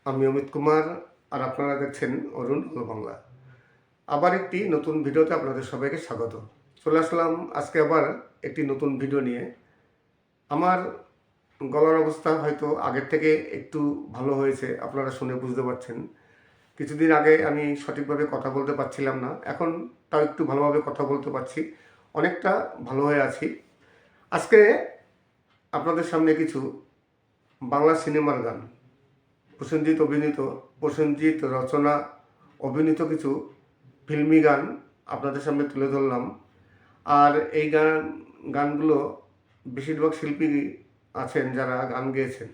আমি অমিত কুমার, আর আপনারা দেখছেন অরুণ হলো বাংলা। আবার একটি নতুন ভিডিওতে আপনাদের সবাইকে স্বাগত। চলে আসলাম আজকে আবার একটি নতুন ভিডিও নিয়ে। আমার গলার অবস্থা হয়তো আগের থেকে একটু ভালো হয়েছে, আপনারা শুনে বুঝতে পারছেন। কিছুদিন আগে আমি সঠিকভাবে কথা বলতে পারছিলাম না, এখন তাও একটু ভালোভাবে কথা বলতে পারছি, অনেকটা ভালো হয়ে আছি। আজকে আপনাদের সামনে কিছু বাংলা সিনেমার গান, প্রসেনজিৎ রচনা অভিনীত কিছু ফিল্মি গান আপনাদের সামনে তুলে ধরলাম। আর এই গানগুলো বেশিরভাগ শিল্পী আছেন যারা গান গেয়েছেন,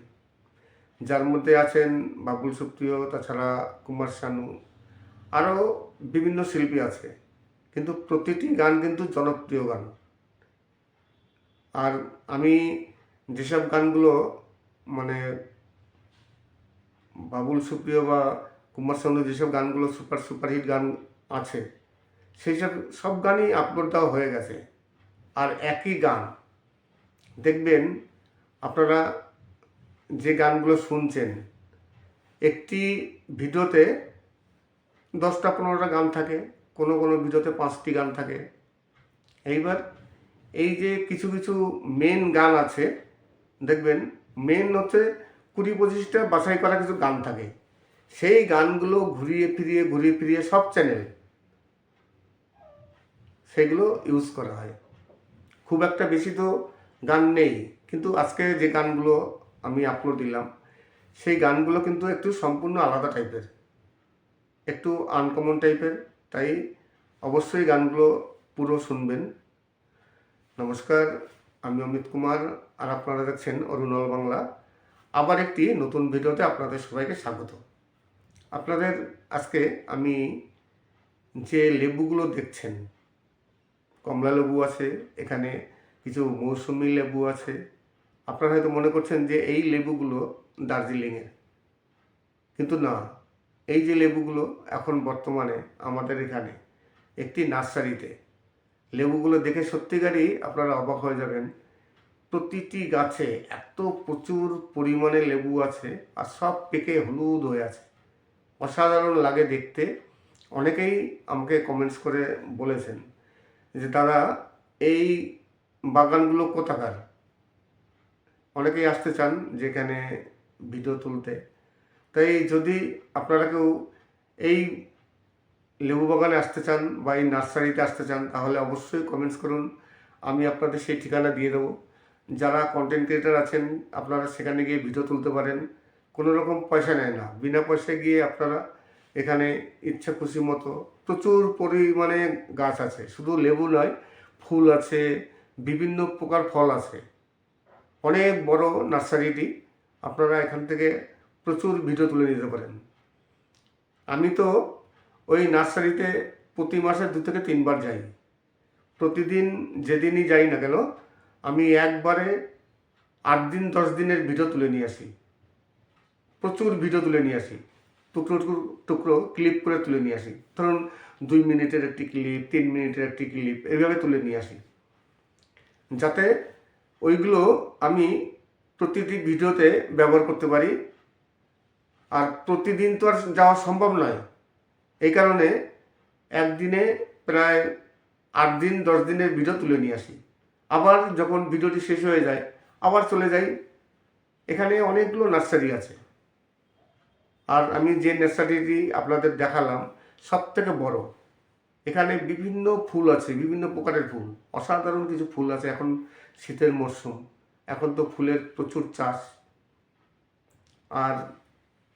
যার মধ্যে আছেন বাবুল সুপ্রিয়, তাছাড়া কুমার শানু, আরও বিভিন্ন শিল্পী আছে। কিন্তু প্রতিটি গান কিন্তু জনপ্রিয় গান। আর আমি যেসব গানগুলো মানে বাবুল সুপ্রিয় বা কুমার শানু যেসব গানগুলো সুপারহিট গান আছে, সেই সব গানই আপলোড দেওয়া হয়ে গেছে। আর একই গান দেখবেন আপনারা যে গানগুলো শুনছেন, একটি ভিডিওতে 10-15টা গান থাকে, কোনো কোনো ভিডিওতে 5টি গান থাকে। এইবার এই যে কিছু কিছু মেন গান আছে, দেখবেন মেন হচ্ছে 20-25টা বাছাই করা কিছু গান থাকে। সেই গানগুলো ঘুরিয়ে ফিরিয়ে সব চ্যানেল সেগুলো ইউজ করা হয়। খুব একটা বেশি তো গান নেই, কিন্তু আজকে যে গানগুলো আমি আপলোড দিলাম, সেই গানগুলো কিন্তু একটু সম্পূর্ণ আলাদা টাইপের, একটু আনকমন টাইপের। তাই অবশ্যই গানগুলো পুরো শুনবেন। নমস্কার, আমি অমিত কুমার, আর আপনারা দেখছেন অরুণল বাংলা। আবার একটি নতুন ভিডিওতে আপনাদের সবাইকে স্বাগত। আপনাদের আজকে আমি যে লেবুগুলো দেখছেন, কমলা লেবু আছে, এখানে কিছু মৌসুমি লেবু আছে। আপনারা হয়তো মনে করছেন যে এই লেবুগুলো দার্জিলিংয়ের, কিন্তু না। এই যে লেবুগুলো এখন বর্তমানে আমাদের এখানে একটি নার্সারিতে, লেবুগুলো দেখে সত্যিকারই আপনারা অবাক হয়ে যাবেন। প্রতিটি গাছে এত প্রচুর পরিমাণে লেবু আছে, আর সব পেকে হলুদ হয়ে আছে, অসাধারণ লাগে দেখতে। অনেকেই আমাকে কমেন্টস করে বলেছেন যে দাদা, এই বাগানগুলো কোথাকার। অনেকেই আসতে চান যেখানে ভিডিও তুলতে। তাই যদি আপনারা কেউ এই লেবু বাগানে আসতে চান বা এই নার্সারিতে আসতে চান, তাহলে অবশ্যই কমেন্টস করুন, আমি আপনাদের সেই ঠিকানা দিয়ে দেবো। যারা কন্টেন্ট ক্রিয়েটার আছেন, আপনারা সেখানে গিয়ে ভিডিও তুলতে পারেন, কোনো রকম পয়সা নেয় না। বিনা পয়সায় গিয়ে আপনারা এখানে ইচ্ছা খুশি মতো প্রচুর পরিমাণে গাছ আছে, শুধু লেবু নয়, ফুল আছে, বিভিন্ন প্রকার ফল আছে। অনেক বড় নার্সারিটি, আপনারা এখান থেকে প্রচুর ভিডিও তুলে নিতে পারেন। আমি তো ওই নার্সারিতে প্রতি মাসে 2 থেকে 3 বার যাই। প্রতিদিন যেদিনই যাই না কেন, আমি একবারে 8 দিন 10 দিনের ভিডিও তুলে নিয়ে আসি। প্রচুর ভিডিও তুলে নিয়ে আসি, টুকরো টুকরো ক্লিপ করে তুলে নিয়ে আসি। ধরুন 2 মিনিটের একটি ক্লিপ, 3 মিনিটের একটি ক্লিপ, এইভাবে তুলে নিয়ে আসি, যাতে ওইগুলো আমি প্রতিটি ভিডিওতে ব্যবহার করতে পারি। আর প্রতিদিন তো আর যাওয়া সম্ভব নয়, এই কারণে একদিনে প্রায় 8 দিন 10 দিনের ভিডিও তুলে নিয়ে আসি। আবার যখন ভিডিওটি শেষ হয়ে যায়, আবার চলে যাই। এখানে অনেকগুলো নার্সারি আছে, আর আমি যে নার্সারিটি আপনাদের দেখালাম সব থেকে বড়। এখানে বিভিন্ন ফুল আছে, বিভিন্ন প্রকারের ফুল, অসাধারণ কিছু ফুল আছে। এখন শীতের মরশুম, এখন তো ফুলের প্রচুর চাষ। আর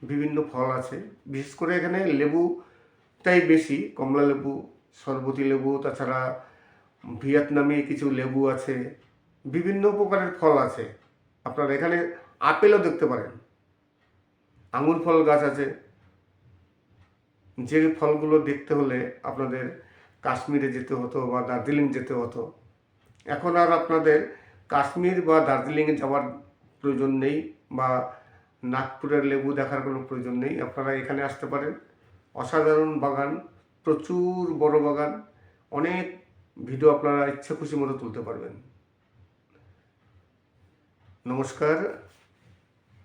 বিভিন্ন ফল আছে, বিশেষ করে এখানে লেবুটাই বেশি, কমলা লেবু, শরবতী লেবু, তাছাড়া ভিয়েতনামি কিছু লেবু আছে, বিভিন্ন প্রকারের ফল আছে। আপনারা এখানে আপেলও দেখতে পারেন, আঙুর ফল গাছ আছে। যে ফলগুলো দেখতে হলে আপনাদের কাশ্মীরে যেতে হতো বা দার্জিলিং যেতে হতো, এখন আর আপনাদের কাশ্মীর বা দার্জিলিংয়ে যাওয়ার প্রয়োজন নেই, বা নাগপুরের লেবু দেখার কোনো প্রয়োজন নেই। আপনারা এখানে আসতে পারেন। অসাধারণ বাগান, প্রচুর বড় বাগান, অনেক ভিডিও আপনারা ইচ্ছা খুশি মতো তুলতে পারবেন। নমস্কার,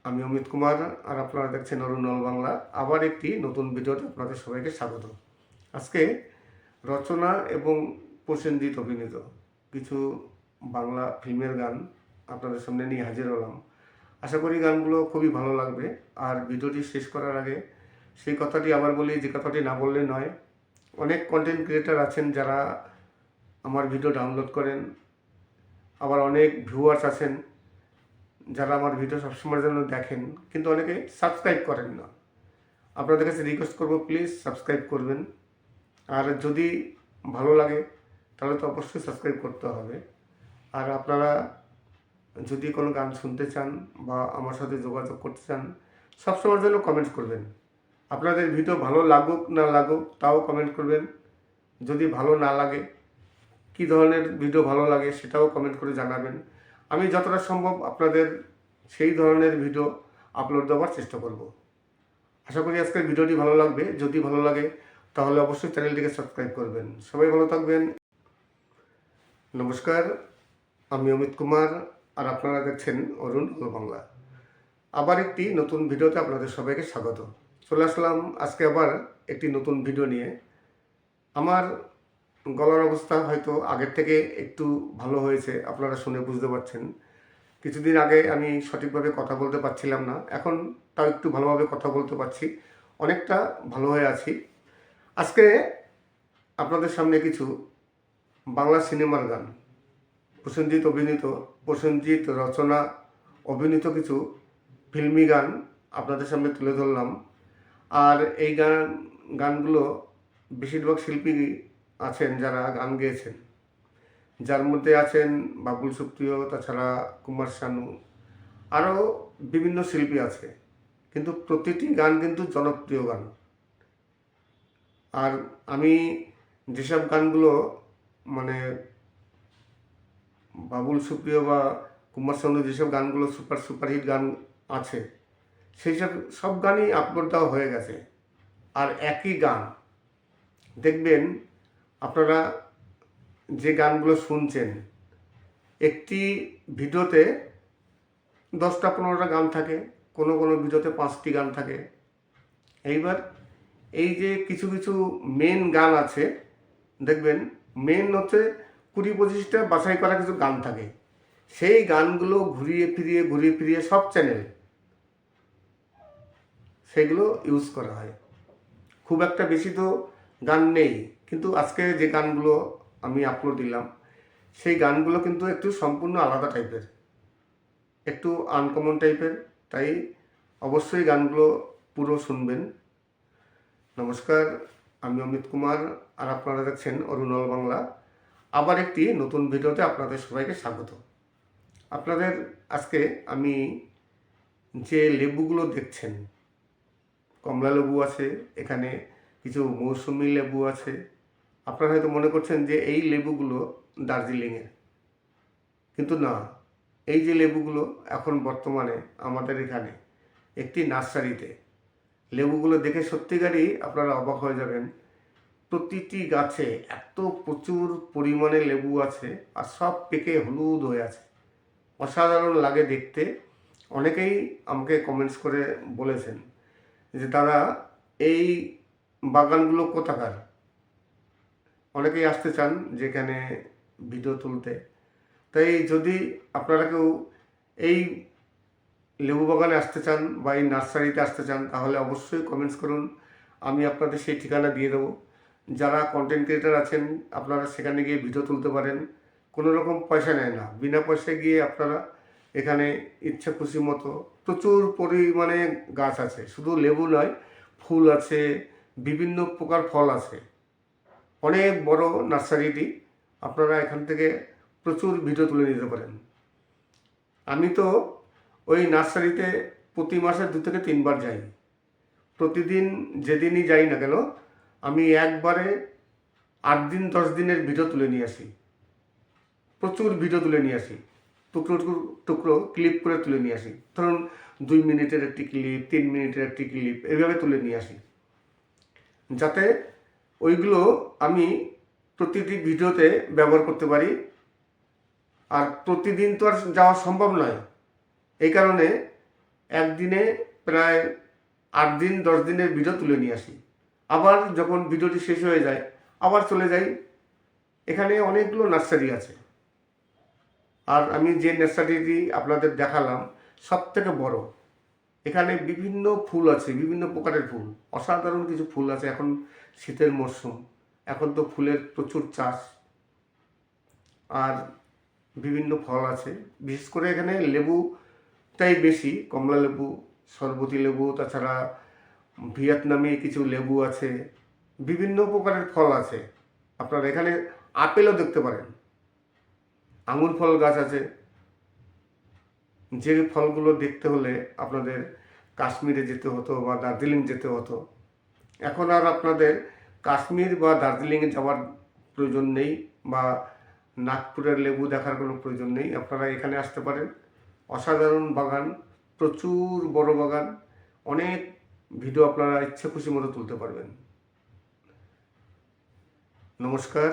আমি অমিত কুমার, আর আপনারা দেখছেন অরুণল বাংলা। আবার একটি নতুন ভিডিওতে আপনাদের সবাইকে স্বাগত। আজকে রচনা এবং প্রসেনজিৎ অভিনীত কিছু বাংলা ফিল্মের গান আপনাদের সামনে নিয়ে হাজির হলাম। আশা করি গানগুলো খুবই ভালো লাগবে। আর ভিডিওটি শেষ করার আগে সেই কথাটি আবার বলি, যে কথাটি না বললে নয়। অনেক কন্টেন্ট ক্রিয়েটার আছেন যারা আমার ভিডিও ডাউনলোড করেন, আবার অনেক ভিউয়ার্স আছেন যারা আমার ভিডিও সবসময়ের জন্য দেখেন, কিন্তু অনেকে সাবস্ক্রাইব করেন না। আপনাদের কাছে রিকোয়েস্ট করব, প্লিজ সাবস্ক্রাইব করবেন। আর যদি ভালো লাগে তাহলে তো অবশ্যই সাবস্ক্রাইব করতে হবে। আর আপনারা যদি কোনো গান শুনতে চান বা আমার সাথে যোগাযোগ করতে চান, সবসময়ের জন্য কমেন্ট করবেন। আপনাদের ভিডিও ভালো লাগুক না লাগুক তাও কমেন্ট করবেন। যদি ভালো না লাগে, কী ধরনের ভিডিও ভালো লাগে সেটাও কমেন্ট করে জানাবেন। আমি যতটা সম্ভব আপনাদের সেই ধরনের ভিডিও আপলোড দেওয়ার চেষ্টা করব। আশা করি আজকের ভিডিওটি ভালো লাগবে। যদি ভালো লাগে তাহলে অবশ্যই চ্যানেলটিকে সাবস্ক্রাইব করবেন। সবাই ভালো থাকবেন। নমস্কার, আমি অমিত কুমার, আর আপনারা দেখছেন অরুণল বাংলা। আবার একটি নতুন ভিডিওতে আপনাদের সবাইকে স্বাগত। চলে আসলাম আজকে আবার একটি নতুন ভিডিও নিয়ে। আমার গলার অবস্থা হয়তো আগের থেকে একটু ভালো হয়েছে, আপনারা শুনে বুঝতে পারছেন। কিছুদিন আগে আমি সঠিকভাবে কথা বলতে পারছিলাম না, এখন তাও একটু ভালোভাবে কথা বলতে পারছি, অনেকটা ভালো হয়ে আছি। আজকে আপনাদের সামনে কিছু বাংলা সিনেমার গান, প্রসেনজিৎ রচনা অভিনীত কিছু ফিল্মি গান আপনাদের সামনে তুলে ধরলাম। আর এই গানগুলো বেশিরভাগ শিল্পী আছেন যারা গান গেয়েছেন, যার মধ্যে আছেন বাবুল সুপ্রিয়, তাছাড়া কুমার শানু, আরও বিভিন্ন শিল্পী আছে। কিন্তু প্রতিটি গান কিন্তু জনপ্রিয় গান। আর আমি যেসব গানগুলো মানে বাবুল সুপ্রিয় বা কুমার শানু যেসব গানগুলো সুপারহিট গান আছে, সেই সব গানই আপলোড দেওয়া হয়ে গেছে। আর একই গান দেখবেন আপনারা যে গানগুলো শুনছেন, একটি ভিডিওতে 10-15টা গান থাকে, কোনো কোনো ভিডিওতে 5টি গান থাকে। এইবার এই যে কিছু কিছু মেন গান আছে, দেখবেন মেন হচ্ছে 20-25টা বাছাই করা কিছু গান থাকে। সেই গানগুলো ঘুরিয়ে ফিরিয়ে সব চ্যানেল সেগুলো ইউজ করা হয়। খুব একটা বেশি তো গান নেই, কিন্তু আজকে যে গানগুলো আমি আপলোড দিলাম সেই গানগুলো কিন্তু একটু সম্পূর্ণ আলাদা টাইপের, একটু আনকমন টাইপের। তাই অবশ্যই গানগুলো পুরো শুনবেন। নমস্কার, আমি অমিত কুমার, আর আপনারা দেখছেন অরুণল বাংলা। আবার একটি নতুন ভিডিওতে আপনাদের সবাইকে স্বাগত। আপনাদের আজকে আমি যে লেবুগুলো দেখছেন, কমলা লেবু আছে, এখানে কিছু মৌসুমি লেবু আছে। আপনারা হয়তো মনে করছেন যে এই লেবুগুলো দার্জিলিংয়ের, কিন্তু না। এই যে লেবুগুলো এখন বর্তমানে আমাদের এখানে একটি নার্সারিতে, লেবুগুলো দেখে সত্যিকারই আপনারা অবাক হয়ে যাবেন। প্রতিটি গাছে এত প্রচুর পরিমাণে লেবু আছে, আর সব পেকে হলুদ হয়ে আছে। অসাধারণ লাগে দেখতে। অনেকেই আমাকে কমেন্টস করে বলেছেন যে দাদা, এই বাগানগুলো কোথাকার। অনেকেই আসতে চান যেখানে ভিডিও তুলতে। তাই যদি আপনারা কেউ এই লেবু বাগানে আসতে চান বা এই নার্সারিতে আসতে চান, তাহলে অবশ্যই কমেন্টস করুন, আমি আপনাদের সেই ঠিকানা দিয়ে দেবো। যারা কন্টেন্ট ক্রিয়েটার আছেন, আপনারা সেখানে গিয়ে ভিডিও তুলতে পারেন। কোনো রকম পয়সা নেয় না, বিনা পয়সায় গিয়ে আপনারা এখানে ইচ্ছা খুশি মতো প্রচুর পরিমাণে গাছ আছে। শুধু লেবু নয়, ফুল আছে, বিভিন্ন প্রকার ফল আছে। অনেক বড় নার্সারিটি, আপনারা এখান থেকে প্রচুর ভিডিও তুলে নিতে পারেন। আমি তো ওই নার্সারিতে প্রতি মাসে 2 থেকে 3 বার যাই। প্রতিদিন যেদিনই যাই না কেন, আমি একবারে 8 দিন 10 দিনের ভিডিও তুলে নিয়ে আসি। প্রচুর ভিডিও তুলে নিয়ে আসি, টুকরো টুকরো ক্লিপ করে তুলে নিয়ে আসি। ধরুন 2 মিনিটের একটি ক্লিপ, 3 মিনিটের একটি ক্লিপ, এইভাবে তুলে নিয়ে আসি, যাতে ওইগুলো আমি প্রতিটি ভিডিওতে ব্যবহার করতে পারি। আর প্রতিদিন তো আর যাওয়া সম্ভব নয়, এই কারণে একদিনে প্রায় 8 দিন 10 দিনের ভিডিও তুলে নিয়ে আসি। আবার যখন ভিডিওটি শেষ হয়ে যায় আবার চলে যাই। এখানে অনেকগুলো নার্সারি আছে, আর আমি যে নার্সারিটি আপনাদের দেখালাম সব থেকে বড়। এখানে বিভিন্ন ফুল আছে, বিভিন্ন প্রকারের ফুল, অসাধারণ কিছু ফুল আছে। এখন শীতের মরশুম, এখন তো ফুলের প্রচুর চাষ। আর বিভিন্ন ফল আছে, বিশেষ করে এখানে লেবুটাই বেশি, কমলা লেবু, শরবতী লেবু, তাছাড়া ভিয়েতনামি কিছু লেবু আছে, বিভিন্ন প্রকারের ফল আছে। আপনারা এখানে আপেলও দেখতে পারেন, আঙুর ফল গাছ আছে। যে ফলগুলো দেখতে হলে আপনাদের কাশ্মীরে যেতে হতো বা দার্জিলিং যেতে হতো, এখন আর আপনাদের কাশ্মীর বা দার্জিলিংয়ে যাওয়ার প্রয়োজন নেই, বা নাগপুরের লেবু দেখার কোনো প্রয়োজন নেই। আপনারা এখানে আসতে পারেন। অসাধারণ বাগান, প্রচুর বড় বাগান, অনেক ভিডিও আপনারা ইচ্ছে খুশি মতো তুলতে পারবেন। নমস্কার,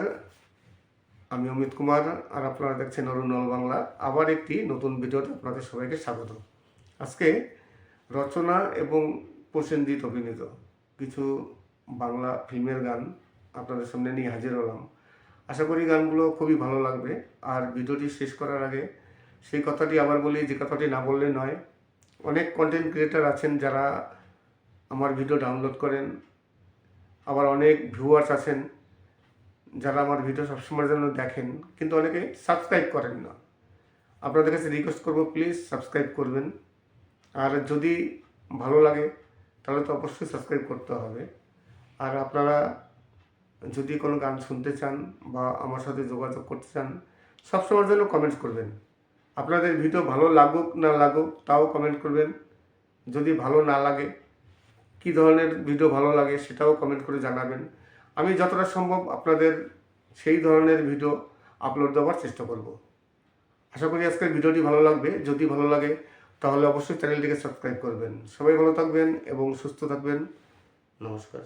আমি অমিত কুমার, আর আপনারা দেখছেন অরুণল বাংলা। আবার একটি নতুন ভিডিওতে আপনাদের সবাইকে স্বাগত। আজকে রচনা এবং প্রসেনজিৎ অভিনীত কিছু বাংলা ফিল্মের গান আপনাদের সামনে নিয়ে হাজির হলাম। আশা করি গানগুলো খুবই ভালো লাগবে। আর ভিডিওটি শেষ করার আগে সেই কথাটি আবার বলি, যে কথাটি না বললে নয়। অনেক কন্টেন্ট ক্রিয়েটার আছেন যারা আমার ভিডিও ডাউনলোড করেন, আবার অনেক ভিউয়ার্স আছেন যারা আমার ভিডিও সবসময়ের জন্য দেখেন, কিন্তু অনেকে সাবস্ক্রাইব করেন না। আপনাদের কাছে রিকোয়েস্ট করব, প্লিজ সাবস্ক্রাইব করবেন। আর যদি ভালো লাগে তাহলে তো অবশ্যই সাবস্ক্রাইব করতে হবে। আর আপনারা যদি কোনো গান শুনতে চান বা আমার সাথে যোগাযোগ করতে চান, সবসময়ের জন্য কমেন্টস করবেন। আপনাদের ভিডিও ভালো লাগুক না লাগুক তাও কমেন্ট করবেন। যদি ভালো না লাগে, কী ধরনের ভিডিও ভালো লাগে সেটাও কমেন্ট করে জানাবেন। আমি যতটা সম্ভব আপনাদের সেই ধরনের ভিডিও আপলোড দেওয়ার চেষ্টা করব। আশা করি আজকের ভিডিওটি ভালো লাগবে। যদি ভালো লাগে তাহলে অবশ্যই চ্যানেলটিকে সাবস্ক্রাইব করবেন। সবাই ভালো থাকবেন এবং সুস্থ থাকবেন। নমস্কার।